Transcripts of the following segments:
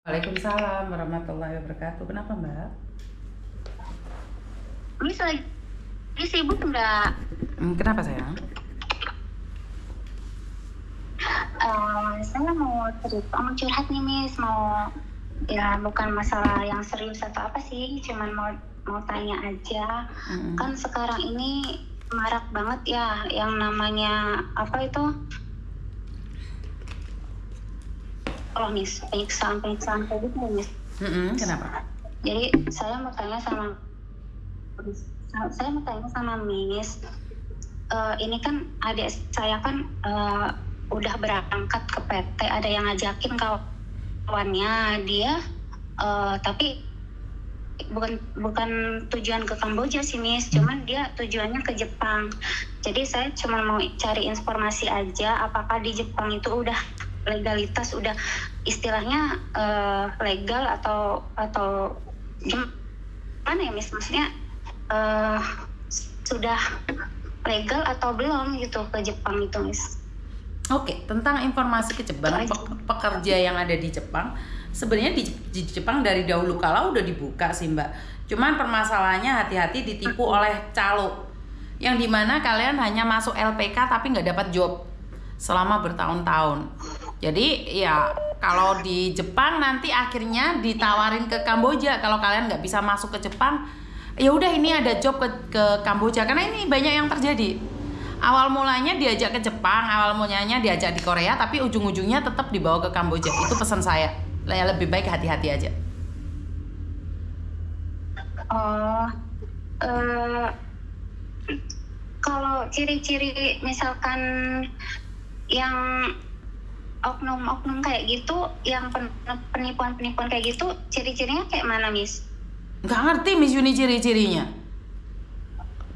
Waalaikumsalam warahmatullahi wabarakatuh. Kenapa, Mbak? Miss lagi sibuk nggak? Kenapa, sayang? Saya mau cerita, mau curhat nih Miss, mau ya bukan masalah yang serius atau apa sih, cuman mau tanya aja. Kan sekarang ini marak banget ya yang namanya apa itu? Oh Miss, penyiksaan kayak gitu Miss. Kenapa? Jadi saya mau tanya sama Miss, ini kan adik saya kan udah berangkat ke PT, ada yang ngajakin kawannya dia, tapi bukan tujuan ke Kamboja sih Miss, cuman dia tujuannya ke Jepang. Jadi saya cuma mau cari informasi aja, apakah di Jepang itu udah legalitas, udah istilahnya legal atau gimana ya Miss, maksudnya sudah legal atau belum gitu ke Jepang itu Miss. Oke, tentang informasi ke Jepang, pekerja yang ada di Jepang, sebenarnya di Jepang dari dahulu kala udah dibuka sih Mbak. Cuman permasalahannya hati-hati ditipu oleh calo, yang dimana kalian hanya masuk LPK tapi nggak dapat job selama bertahun-tahun. Jadi ya kalau di Jepang nanti akhirnya ditawarin ke Kamboja. Kalau kalian nggak bisa masuk ke Jepang, ya udah ini ada job ke Kamboja. Karena ini banyak yang terjadi. Awal mulanya diajak ke Jepang, awal mulanya diajak di Korea, tapi ujung-ujungnya tetap dibawa ke Kamboja. Itu pesan saya. Ya lebih baik hati-hati aja. Kalau ciri-ciri misalkan yang oknum-oknum kayak gitu, yang penipuan-penipuan kayak gitu, ciri-cirinya kayak mana Miss? Nggak ngerti Miss Yuni ciri-cirinya.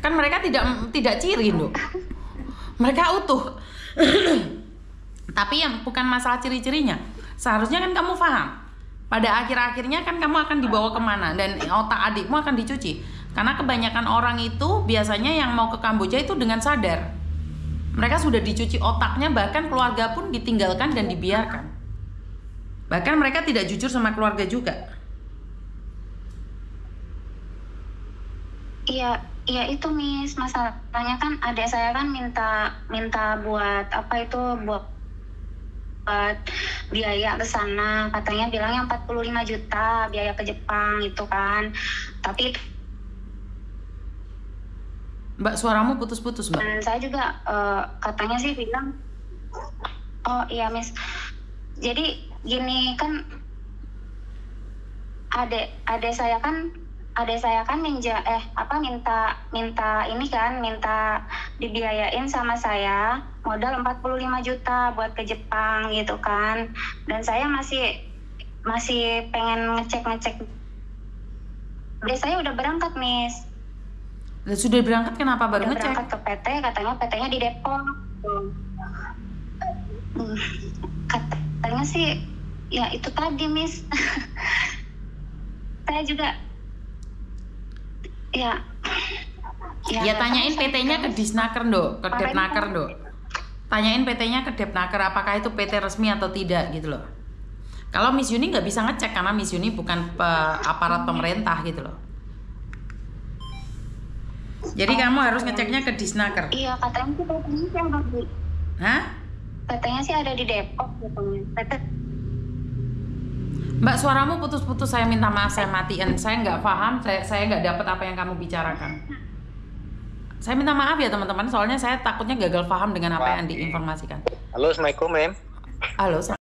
Kan mereka tidak ciri loh. Mereka utuh. Tapi yang bukan masalah ciri-cirinya. Seharusnya kan kamu paham. Pada akhir-akhirnya kan kamu akan dibawa kemana, dan otak adikmu akan dicuci. Karena kebanyakan orang itu biasanya yang mau ke Kamboja itu dengan sadar. Mereka sudah dicuci otaknya, bahkan keluarga pun ditinggalkan dan dibiarkan. Bahkan mereka tidak jujur sama keluarga juga. Iya itu Miss, masalahnya kan adik saya kan minta buat apa itu, buat biaya ke sana, katanya bilangnya 45 juta biaya ke Jepang itu kan. Tapi Mbak, suaramu putus-putus Mbak. dan saya juga katanya sih bilang, oh iya Miss, jadi gini kan, adik saya kan minta dibiayain sama saya modal 45 juta buat ke Jepang gitu kan. Dan saya masih pengen ngecek. Adik saya udah berangkat Miss. Dan sudah berangkat, kenapa baru ngecek? Berangkat ke PT, katanya PT-nya di Depok. Katanya sih ya itu tadi Miss. Saya juga ya tanyain PT-nya ke Disnaker do, ke Depnaker do. Tanyain PT-nya ke Depnaker apakah itu PT resmi atau tidak gitu loh. Kalau Miss Yuni nggak bisa ngecek karena Miss Yuni bukan aparat pemerintah gitu loh. Jadi kamu harus ngeceknya ke Disnaker. Iya, katanya sih PT-nya sih ada di. Hah? PT-nya sih ada di Depok gitu. Mbak, suaramu putus-putus, saya minta maaf, saya matiin. Saya nggak paham, saya nggak dapat apa yang kamu bicarakan. Saya minta maaf ya teman-teman, soalnya saya takutnya gagal paham dengan apa yang diinformasikan. Halo, Assalamualaikum, Mem. Halo.